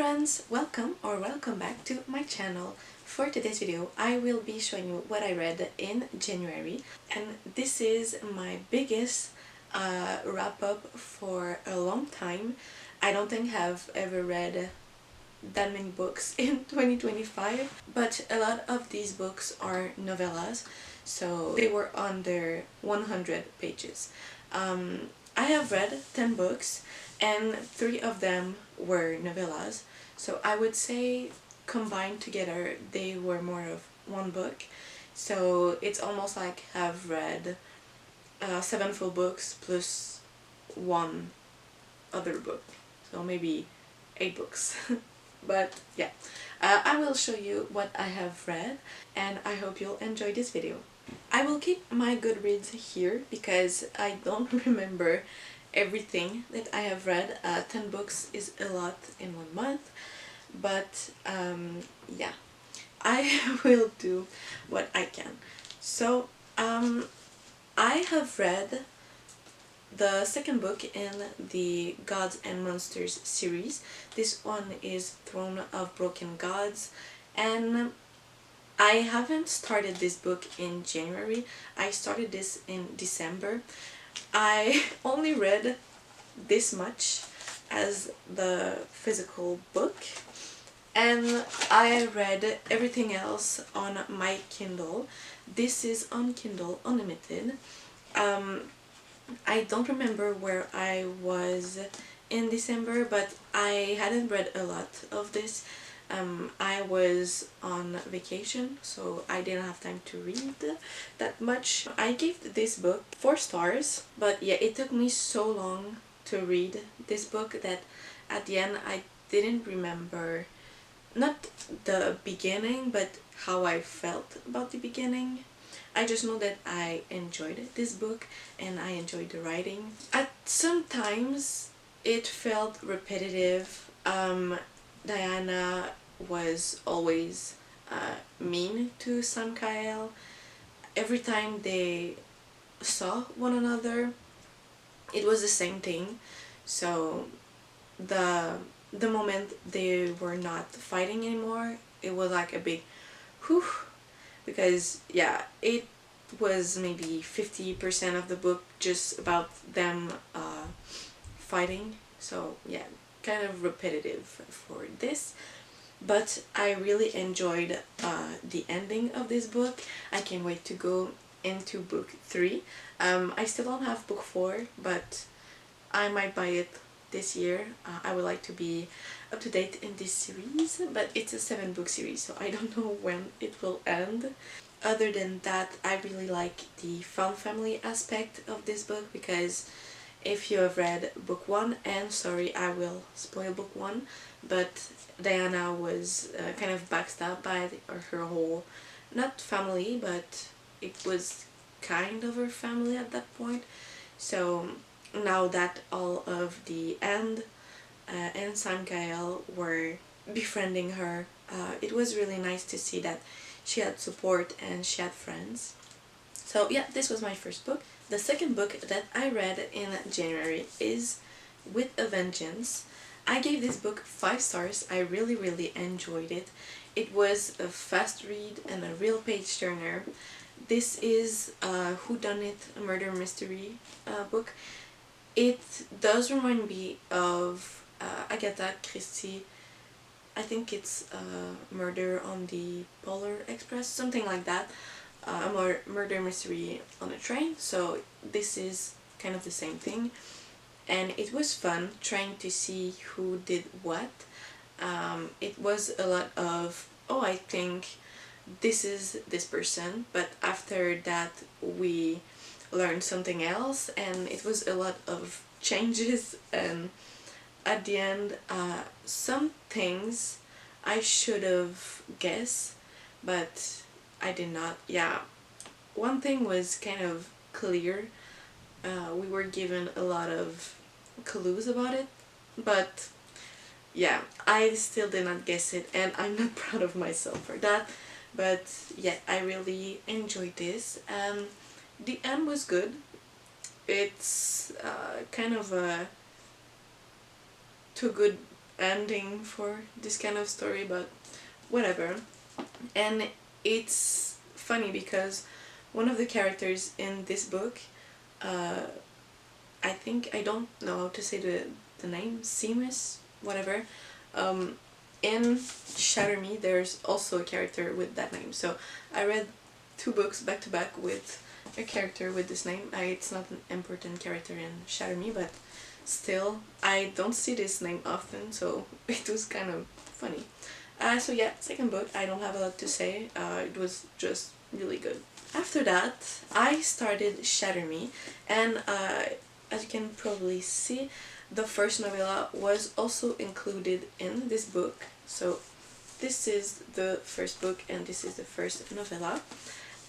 friends, welcome back to my channel. For today's video I will be showing you what I read in January, and this is my biggest wrap up for a long time. I don't think I've ever read that many books in 2025, but a lot of these books are novellas, so they were under 100 pages. I have read 10 books and 3 of them were novellas, so I would say combined together they were more of one book. So it's almost like I've read 7 full books plus one other book, so maybe 8 books. But yeah, I will show you what I have read and I hope you'll enjoy this video. I will keep my Goodreads here because I don't remember everything that I have read. 10 books is a lot in 1 month, but yeah, I will do what I can. So I have read the second book in the Gods and Monsters series. This one is Throne of Broken Gods, and I haven't started this book in January. I started this in December. I only read this much as the physical book, and I read everything else on my Kindle. This is on Kindle Unlimited. I don't remember where I was in December, but I hadn't read a lot of this. I was on vacation, so I didn't have time to read that much. I gave this book 4 stars, but yeah, it took me so long to read this book that at the end I didn't remember, not the beginning, but how I felt about the beginning. I just know that I enjoyed this book and I enjoyed the writing. At sometimes it felt repetitive. Diana was always mean to Sam Kael. Every time they saw one another, it was the same thing. So the moment they were not fighting anymore, it was like a big whew, because yeah, it was maybe 50% of the book just about them fighting. So yeah, kind of repetitive for this, but I really enjoyed the ending of this book. I can't wait to go into book 3. I still don't have book 4, but I might buy it this year. I would like to be up to date in this series, but it's a 7-book series, so I don't know when it will end. Other than that, I really like the found family aspect of this book, because if you have read book 1, and sorry, I will spoil book 1, but Diana was kind of backstabbed by her whole, not family, but it was kind of her family at that point. So now that all of the and Sam Gael were befriending her, it was really nice to see that she had support and she had friends. So yeah, this was my first book. The second book that I read in January is With a Vengeance. I gave this book 5 stars. I really enjoyed it. It was a fast read and a real page turner. This is a whodunit, a murder mystery book. It does remind me of Agatha Christie. I think it's Murder on the Polar Express, something like that. A murder mystery on a train, so this is kind of the same thing. And it was fun trying to see who did what. It was a lot of, oh, I think this is this person, but after that we learned something else, and it was a lot of changes, and at the end some things I should have guessed, but I did not. Yeah, one thing was kind of clear. We were given a lot of clues about it, but yeah, I still did not guess it, and I'm not proud of myself for that. But yeah, I really enjoyed this. The end was good. It's kind of a too good ending for this kind of story, but whatever. And it's funny because one of the characters in this book, uh, I think, I don't know how to say the name, Seamus, whatever. In Shatter Me, there's also a character with that name. So I read 2 books back to back with a character with this name. It's not an important character in Shatter Me, but still, I don't see this name often, so it was kind of funny. So yeah, second book, I don't have a lot to say. It was just really good. After that, I started Shatter Me, and as you can probably see, the first novella was also included in this book. So this is the first book and this is the first novella.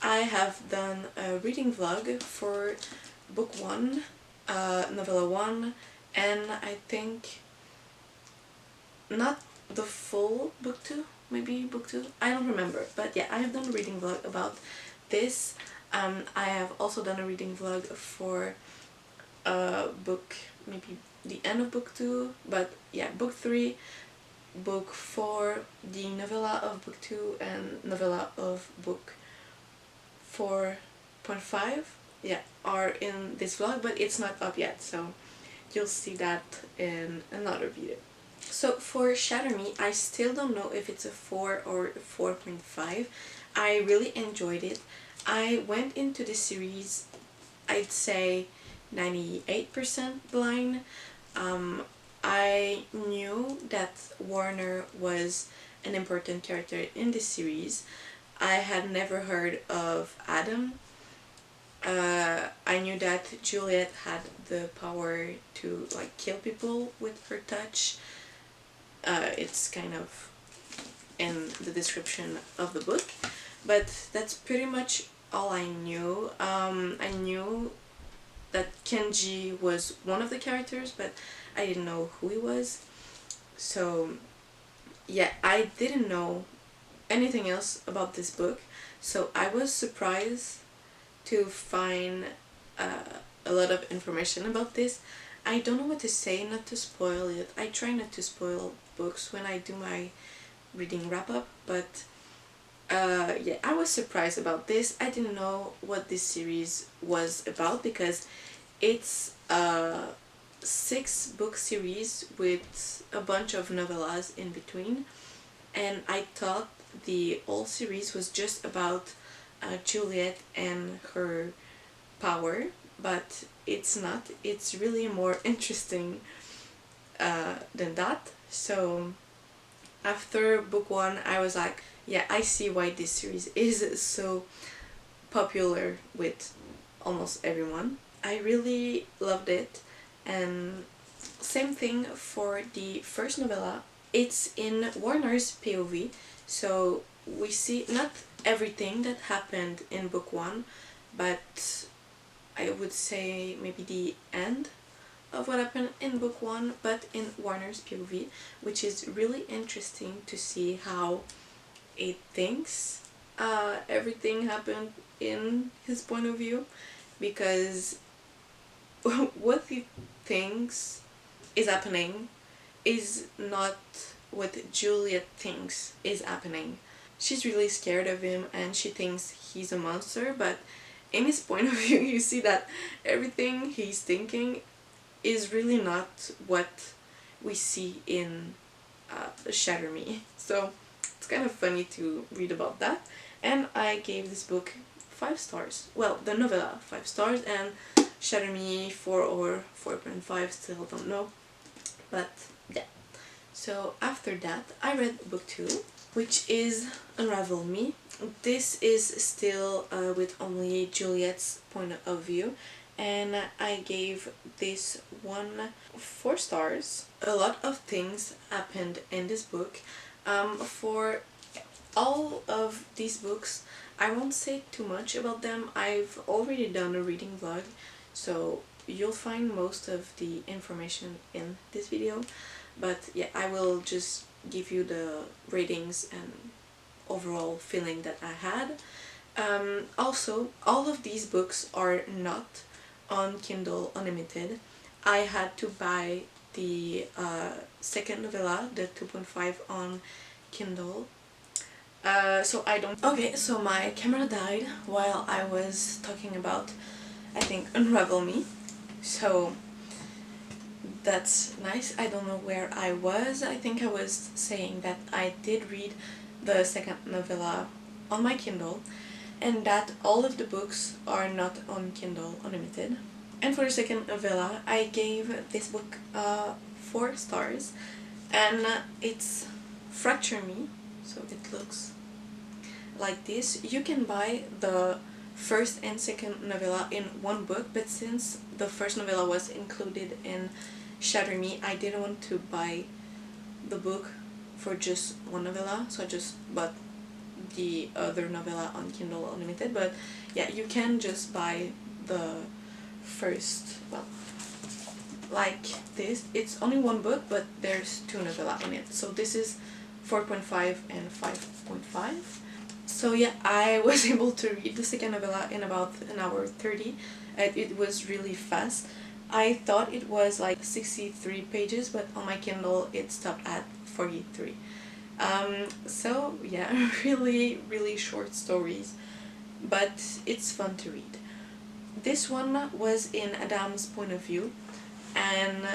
I have done a reading vlog for book 1, novella 1, and I think not the full book 2, maybe book 2, I don't remember, but yeah, I have done a reading vlog about this. I have also done a reading vlog for book, maybe the end of book 2, but yeah, book 3, book 4, the novella of book 2, and novella of book 4.5, yeah, are in this vlog, but it's not up yet, so you'll see that in another video. So for Shatter Me, I still don't know if it's a 4 or 4.5. I really enjoyed it. I went into the series, I'd say 98% blind. I knew that Warner was an important character in this series. I had never heard of Adam. I knew that Juliet had the power to like kill people with her touch. It's kind of in the description of the book, but that's pretty much all I knew. I knew that Kenji was one of the characters, but I didn't know who he was. So yeah, I didn't know anything else about this book, so I was surprised to find a lot of information about this. I don't know what to say not to spoil it. I try not to spoil books when I do my reading wrap up, but yeah, I was surprised about this. I didn't know what this series was about because it's a 6-book series with a bunch of novellas in between, and I thought the whole series was just about Juliet and her power, but it's not. It's really more interesting than that. So after book 1, I was like, yeah, I see why this series is so popular with almost everyone. I really loved it, and same thing for the first novella. It's in Warner's POV, so we see not everything that happened in book 1, but I would say maybe the end of what happened in book 1, but in Warner's POV, which is really interesting to see how it thinks everything happened in his point of view, because what he thinks is happening is not what Juliet thinks is happening. She's really scared of him and she thinks he's a monster, but in his point of view you see that everything he's thinking is really not what we see in Shatter Me. So it's kind of funny to read about that, and I gave this book 5 stars. Well, the novella 5 stars, and Shatter Me 4 or 4.5, still don't know, but yeah. So after that I read book 2, which is Unravel Me. This is still with only Juliet's point of view, and I gave this one 4 stars. A lot of things happened in this book. For all of these books, I won't say too much about them. I've already done a reading vlog, so you'll find most of the information in this video, but yeah, I will just give you the ratings and overall feeling that I had. Also, all of these books are not on Kindle Unlimited. I had to buy the second novella, the 2.5 on Kindle. So I don't... Okay, so my camera died while I was talking about, I think, Unravel Me. So that's nice. I don't know where I was. I think I was saying that I did read the second novella on my Kindle, and that all of the books are not on Kindle Unlimited. And for the second novella, I gave this book 4 stars, and it's Fracture Me, so it looks like this. You can buy the first and second novella in one book, but since the first novella was included in Shatter Me, I didn't want to buy the book for just one novella, so I just bought the other novella on Kindle Unlimited. But yeah, you can just buy the first, well, like this. It's only one book, but there's 2 novella in it. So this is 4.5 and 5.5. So yeah, I was able to read the second novella in about an hour 30. It was really fast. I thought it was like 63 pages, but on my Kindle it stopped at 43. So yeah, really short stories, but it's fun to read. This one was in Adam's point of view, and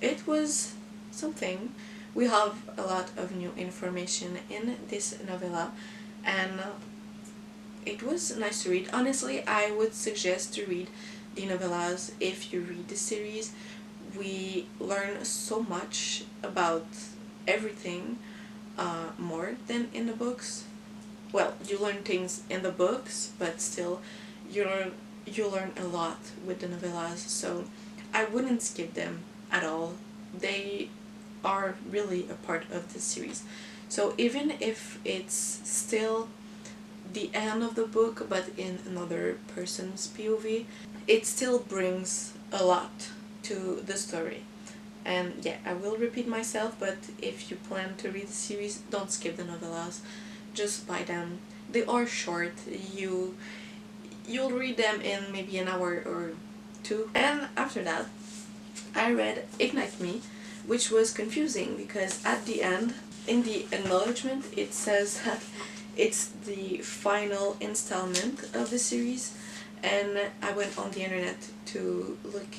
it was something. We have a lot of new information in this novella, and it was nice to read. Honestly, I would suggest to read the novellas if you read the series. We learn so much about everything, more than in the books. Well, you learn things in the books, but still you learn a lot with the novellas, so I wouldn't skip them at all. They are really a part of the series. So even if it's still the end of the book but in another person's POV, it still brings a lot to the story. And yeah, I will repeat myself, but if you plan to read the series, don't skip the novellas. Just buy them. They are short. You'll read them in maybe an hour or 2. And after that, I read Ignite Me, which was confusing because at the end, in the acknowledgement, it says that it's the final installment of the series, and I went on the internet to look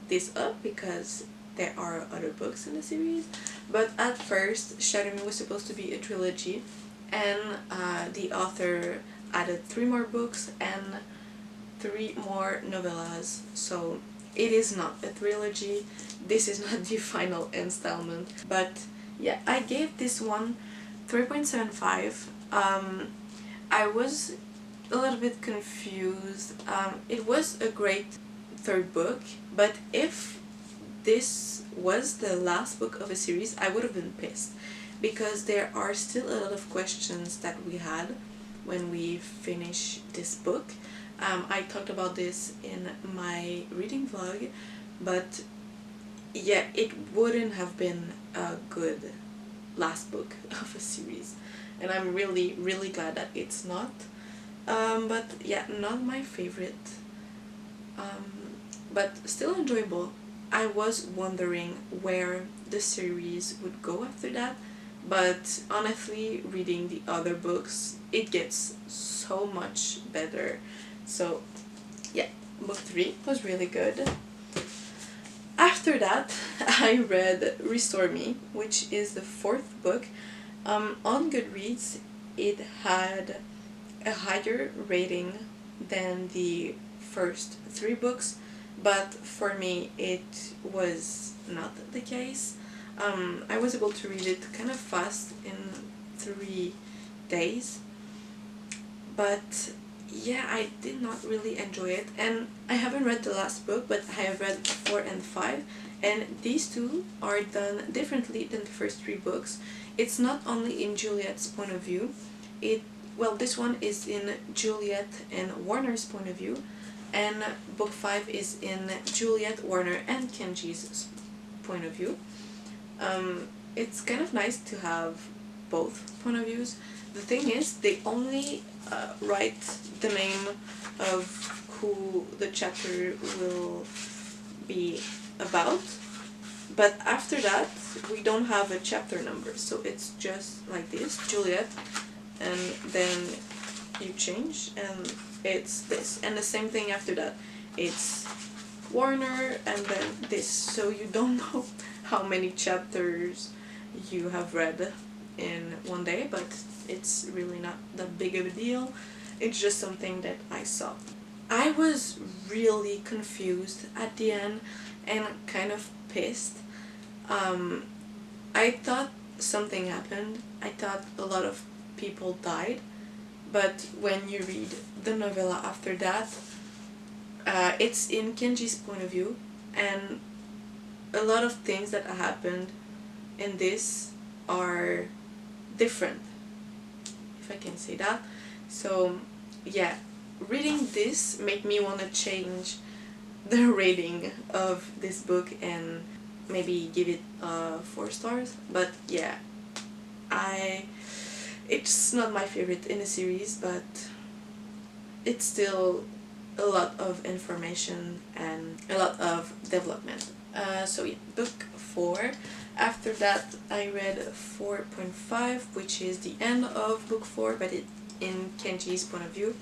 this up because there are other books in the series. But at first, Shatter Me was supposed to be a trilogy, and the author added 3 more books and 3 more novellas, so it is not a trilogy. This is not the final installment. But yeah, I gave this one 3.75. I was a little bit confused. It was a great 3rd book, but if this was the last book of a series, I would have been pissed, because there are still a lot of questions that we had when we finish this book. I talked about this in my reading vlog, but yeah, it wouldn't have been a good last book of a series, and I'm really glad that it's not. But yeah, not my favorite, but still enjoyable. I was wondering where the series would go after that, but honestly, reading the other books, it gets so much better. So yeah, book 3 was really good. After that, I read Restore Me, which is the 4th book. On Goodreads, it had a higher rating than the first 3 books, but for me it was not the case. I was able to read it kind of fast in 3 days, but yeah, I did not really enjoy it, and I haven't read the last book, but I have read 4 and 5, and these 2 are done differently than the first 3 books. It's not only in Juliet's point of view, well, this one is in Juliet and Warner's point of view, and book 5 is in Juliet, Warner, and Kenji's point of view. It's kind of nice to have both point of views. The thing is, they only write the name of who the chapter will be about, But after that, we don't have a chapter number, so it's just like this, Juliet, and then you change, and it's this. And the same thing after that, it's Warner, and then this. So you don't know how many chapters you have read in one day, but it's really not that big of a deal. It's just something that I saw. I was really confused at the end and kind of pissed. I thought something happened. I thought a lot of people died, but when you read the novella after that, it's in Kenji's point of view, and a lot of things that happened in this are different, if I can say that. So yeah, reading this made me want to change the rating of this book and maybe give it 4 stars. But yeah, it's not my favorite in the series, but it's still a lot of information and a lot of development. So yeah, book 4. After that I read 4.5, which is the end of book 4, but it in Kenji's point of view.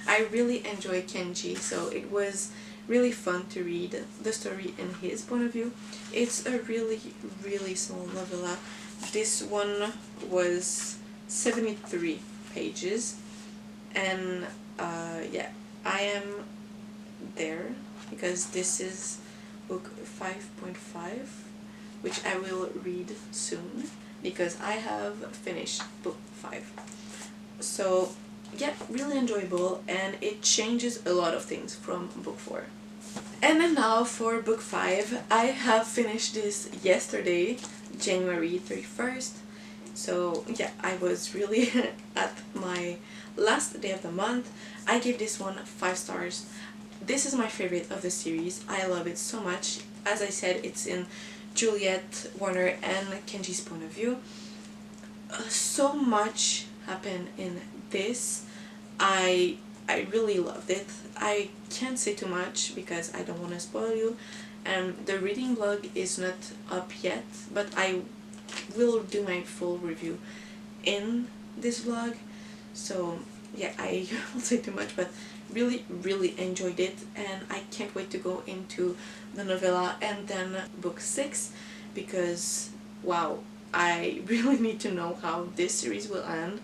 I really enjoy Kenji, so it was really fun to read the story in his point of view. It's a really small novella. This one was 73 pages, and yeah, I am there because this is book 5.5, which I will read soon because I have finished book 5. So yeah, really enjoyable, and it changes a lot of things from book 4. And then now for book 5, I have finished this yesterday, January 31st. So yeah, I was really at my last day of the month. I give this one 5 stars. This is my favorite of the series. I love it so much. As I said, it's in Juliet, Warner, and Kenji's point of view. So much happened in this. I really loved it. I can't say too much because I don't want to spoil you, and the reading blog is not up yet, but I will do my full review in this vlog. So yeah, I won't say too much, but really enjoyed it, and I can't wait to go into the novella and then book 6, because wow, I really need to know how this series will end.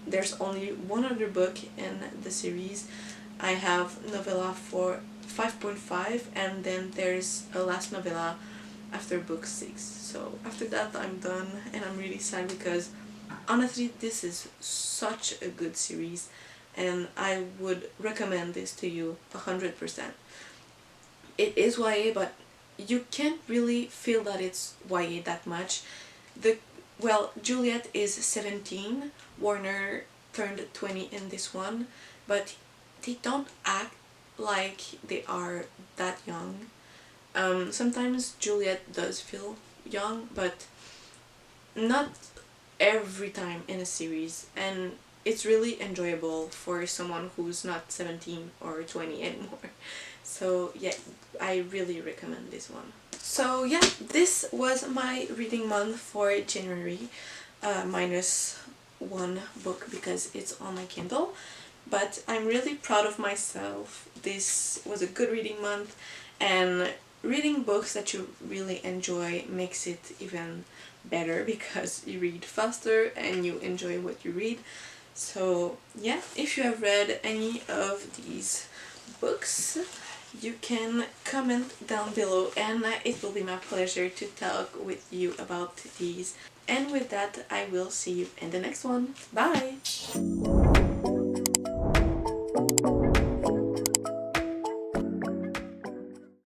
There's only one other book in the series. I have novella for 5.5, and then there's a last novella after book 6. So after that I'm done, and I'm really sad because honestly this is such a good series and I would recommend this to you 100%. It is YA, but you can't really feel that it's YA that much. Well, Juliet is 17, Warner turned 20 in this one, but they don't act like they are that young. Sometimes Juliet does feel young, but not every time in a series, and it's really enjoyable for someone who's not 17 or 20 anymore. So yeah, I really recommend this one. So yeah, this was my reading month for January, minus one book because it's on my Kindle, but I'm really proud of myself. This was a good reading month, and reading books that you really enjoy makes it even better because you read faster and you enjoy what you read. So yeah, if you have read any of these books, you can comment down below, and it will be my pleasure to talk with you about these. And with that, I will see you in the next one. Bye!